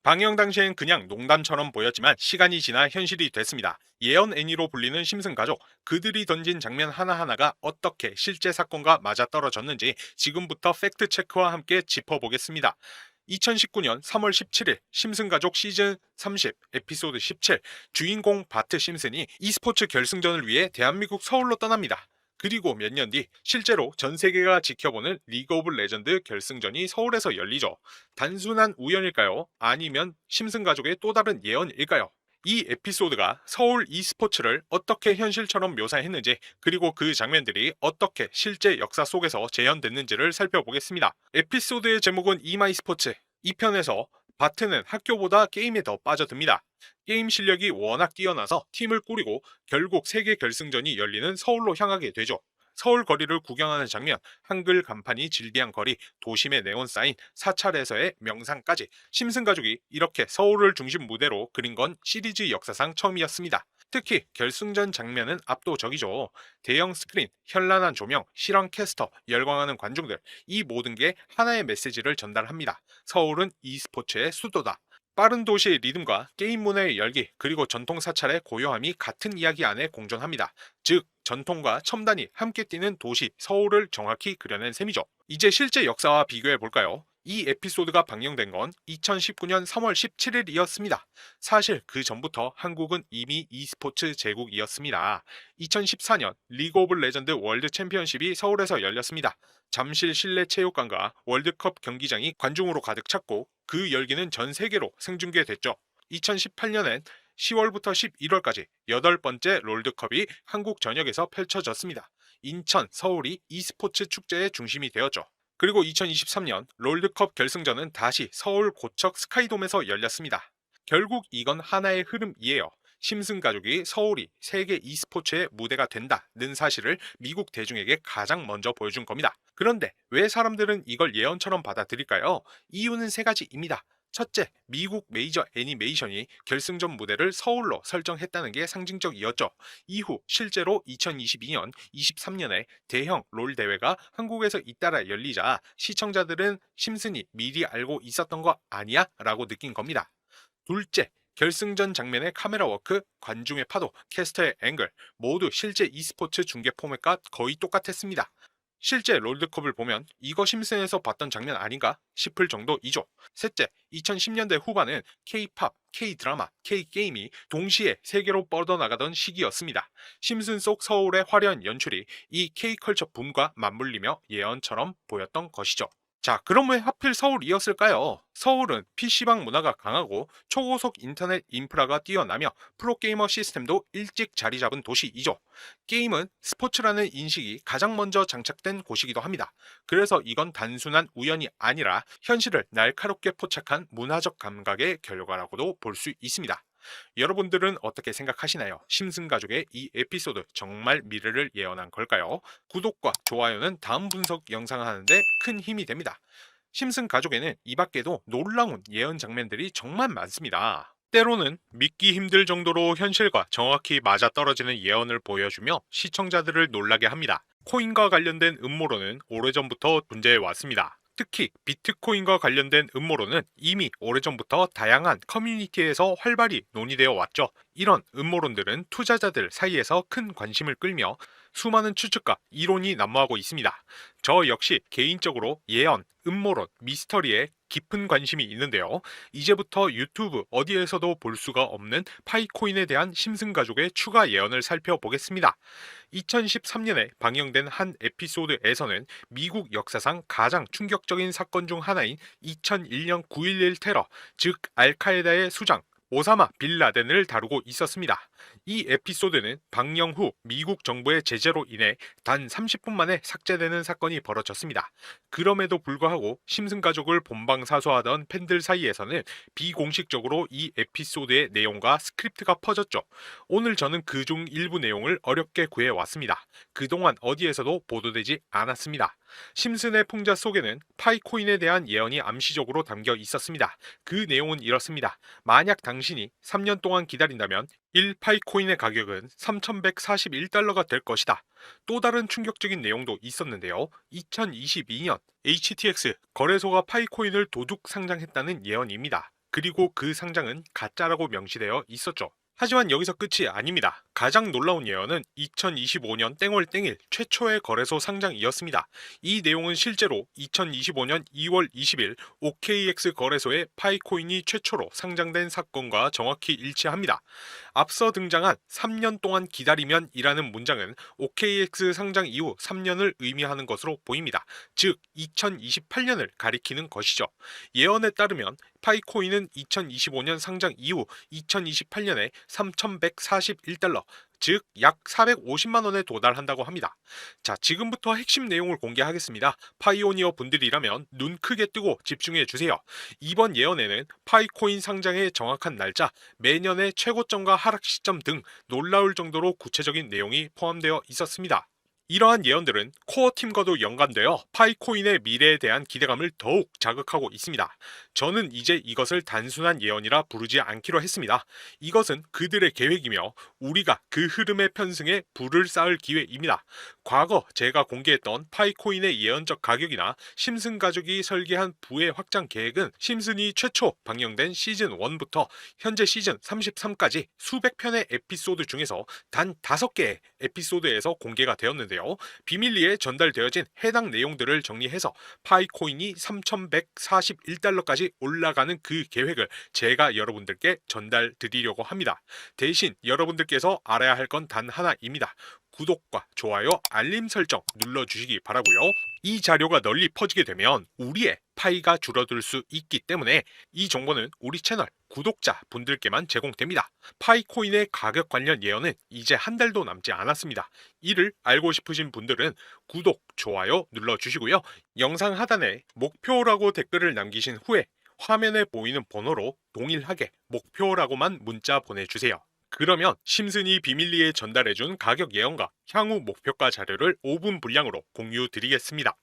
방영 당시엔 그냥 농담처럼 보였지만 시간이 지나 현실이 됐습니다. 예언 애니로 불리는 심슨 가족, 그들이 던진 장면 하나하나가 어떻게 실제 사건과 맞아떨어졌는지 지금부터 팩트 체크와 함께 짚어보겠습니다. 2019년 3월 17일 심슨 가족 시즌 30 에피소드 17 주인공 바트 심슨이 e스포츠 결승전을 위해 대한민국 서울로 떠납니다. 그리고 몇 년 뒤 실제로 전 세계가 지켜보는 리그 오브 레전드 결승전이 서울에서 열리죠. 단순한 우연일까요? 아니면 심슨 가족의 또 다른 예언일까요? 이 에피소드가 서울 e스포츠를 어떻게 현실처럼 묘사했는지, 그리고 그 장면들이 어떻게 실제 역사 속에서 재현됐는지를 살펴보겠습니다. 에피소드의 제목은 이마이 스포츠. 이 편에서 바트는 학교보다 게임에 더 빠져듭니다. 게임 실력이 워낙 뛰어나서 팀을 꾸리고 결국 세계 결승전이 열리는 서울로 향하게 되죠. 서울 거리를 구경하는 장면, 한글 간판이 질비한 거리, 도심의 네온 사인, 사찰에서의 명상까지 심슨 가족이 이렇게 서울을 중심 무대로 그린 건 시리즈 역사상 처음이었습니다. 특히 결승전 장면은 압도적이죠. 대형 스크린, 현란한 조명, 실황 캐스터, 열광하는 관중들, 이 모든 게 하나의 메시지를 전달합니다. 서울은 e스포츠의 수도다. 빠른 도시의 리듬과 게임 문화의 열기, 그리고 전통 사찰의 고요함이 같은 이야기 안에 공존합니다. 즉, 전통과 첨단이 함께 뛰는 도시 서울을 정확히 그려낸 셈이죠. 이제 실제 역사와 비교해 볼까요? 이 에피소드가 방영된 건 2019년 3월 17일이었습니다. 사실 그 전부터 한국은 이미 e스포츠 제국이었습니다. 2014년 리그 오브 레전드 월드 챔피언십이 서울에서 열렸습니다. 잠실 실내 체육관과 월드컵 경기장이 관중으로 가득 찼고 그 열기는 전 세계로 생중계됐죠. 2018년엔 10월부터 11월까지 8번째 롤드컵이 한국 전역에서 펼쳐졌습니다. 인천, 서울이 e스포츠 축제의 중심이 되었죠. 그리고 2023년 롤드컵 결승전은 다시 서울 고척 스카이돔에서 열렸습니다. 결국 이건 하나의 흐름이에요. 심슨 가족이 서울이 세계 e스포츠의 무대가 된다는 사실을 미국 대중에게 가장 먼저 보여준 겁니다. 그런데 왜 사람들은 이걸 예언처럼 받아들일까요? 이유는 세 가지입니다. 첫째, 미국 메이저 애니메이션이 결승전 무대를 서울로 설정했다는 게 상징적이었죠. 이후 실제로 2022년, 23년에 대형 롤 대회가 한국에서 잇따라 열리자 시청자들은 심슨이 미리 알고 있었던 거 아니야? 라고 느낀 겁니다. 둘째, 결승전 장면의 카메라 워크, 관중의 파도, 캐스터의 앵글 모두 실제 e스포츠 중계 포맷과 거의 똑같았습니다. 실제 롤드컵을 보면 이거 심슨에서 봤던 장면 아닌가 싶을 정도이죠. 셋째, 2010년대 후반은 K-팝, K-드라마, K-게임이 동시에 세계로 뻗어나가던 시기였습니다. 심슨 속 서울의 화려한 연출이 이 K-컬처 붐과 맞물리며 예언처럼 보였던 것이죠. 자, 그럼 왜 하필 서울이었을까요? 서울은 PC방 문화가 강하고 초고속 인터넷 인프라가 뛰어나며 프로게이머 시스템도 일찍 자리 잡은 도시이죠. 게임은 스포츠라는 인식이 가장 먼저 장착된 곳이기도 합니다. 그래서 이건 단순한 우연이 아니라 현실을 날카롭게 포착한 문화적 감각의 결과라고도 볼 수 있습니다. 여러분들은 어떻게 생각하시나요? 심슨 가족의 이 에피소드 정말 미래를 예언한 걸까요? 구독과 좋아요는 다음 분석 영상 하는데 큰 힘이 됩니다. 심슨 가족에는 이 밖에도 놀라운 예언 장면들이 정말 많습니다. 때로는 믿기 힘들 정도로 현실과 정확히 맞아떨어지는 예언을 보여주며 시청자들을 놀라게 합니다. 코인과 관련된 음모론은 오래전부터 존재해 왔습니다. 특히 비트코인과 관련된 음모론은 이미 오래전부터 다양한 커뮤니티에서 활발히 논의되어 왔죠. 이런 음모론들은 투자자들 사이에서 큰 관심을 끌며 수많은 추측과 이론이 난무하고 있습니다. 저 역시 개인적으로 예언, 음모론, 미스터리에 깊은 관심이 있는데요. 이제부터 유튜브 어디에서도 볼 수가 없는 파이코인에 대한 심슨 가족의 추가 예언을 살펴보겠습니다. 2013년에 방영된 한 에피소드에서는 미국 역사상 가장 충격적인 사건 중 하나인 2001년 9.11 테러, 즉 알카에다의 수장 오사마 빌 라덴을 다루고 있었습니다. 이 에피소드는 방영 후 미국 정부의 제재로 인해 단 30분 만에 삭제되는 사건이 벌어졌습니다. 그럼에도 불구하고 심슨 가족을 본방사수하던 팬들 사이에서는 비공식적으로 이 에피소드의 내용과 스크립트가 퍼졌죠. 오늘 저는 그중 일부 내용을 어렵게 구해왔습니다. 그동안 어디에서도 보도되지 않았습니다. 심슨의 풍자 속에는 파이코인에 대한 예언이 암시적으로 담겨 있었습니다. 그 내용은 이렇습니다. 만약 당신이 3년 동안 기다린다면 1파이코인의 가격은 3,141달러가 될 것이다. 또 다른 충격적인 내용도 있었는데요. 2022년 HTX 거래소가 파이코인을 도둑 상장했다는 예언입니다. 그리고 그 상장은 가짜라고 명시되어 있었죠. 하지만 여기서 끝이 아닙니다. 가장 놀라운 예언은 2025년 땡월 땡일 최초의 거래소 상장이었습니다. 이 내용은 실제로 2025년 2월 20일 OKX 거래소에 파이코인이 최초로 상장된 사건과 정확히 일치합니다. 앞서 등장한 3년 동안 기다리면 이라는 문장은 OKX 상장 이후 3년을 의미하는 것으로 보입니다. 즉 2028년을 가리키는 것이죠. 예언에 따르면 파이코인은 2025년 상장 이후 2028년에 3,141달러, 즉 약 450만 원에 도달한다고 합니다. 자, 지금부터 핵심 내용을 공개하겠습니다. 파이오니어 분들이라면 눈 크게 뜨고 집중해 주세요. 이번 예언에는 파이코인 상장의 정확한 날짜, 매년의 최고점과 하락 시점 등 놀라울 정도로 구체적인 내용이 포함되어 있었습니다. 이러한 예언들은 코어 팀과도 연관되어 파이코인의 미래에 대한 기대감을 더욱 자극하고 있습니다. 저는 이제 이것을 단순한 예언이라 부르지 않기로 했습니다. 이것은 그들의 계획이며 우리가 그 흐름의 편승에 불을 쌓을 기회입니다. 과거 제가 공개했던 파이코인의 예언적 가격이나 심슨 가족이 설계한 부의 확장 계획은 심슨이 최초 방영된 시즌 1부터 현재 시즌 33까지 수백 편의 에피소드 중에서 단 5개의 에피소드에서 공개가 되었는데요. 비밀리에 전달되어진 해당 내용들을 정리해서 파이코인이 3,141달러까지 올라가는 그 계획을 제가 여러분들께 전달드리려고 합니다. 대신 여러분들께서 알아야 할 건 단 하나입니다. 구독과 좋아요, 알림 설정 눌러주시기 바라고요. 이 자료가 널리 퍼지게 되면 우리의 파이가 줄어들 수 있기 때문에 이 정보는 우리 채널 구독자 분들께만 제공됩니다. 파이코인의 가격 관련 예언은 이제 한 달도 남지 않았습니다. 이를 알고 싶으신 분들은 구독, 좋아요 눌러주시고요. 영상 하단에 목표라고 댓글을 남기신 후에 화면에 보이는 번호로 동일하게 목표라고만 문자 보내주세요. 그러면 심슨이 비밀리에 전달해준 가격 예언과 향후 목표가 자료를 5분 분량으로 공유 드리겠습니다.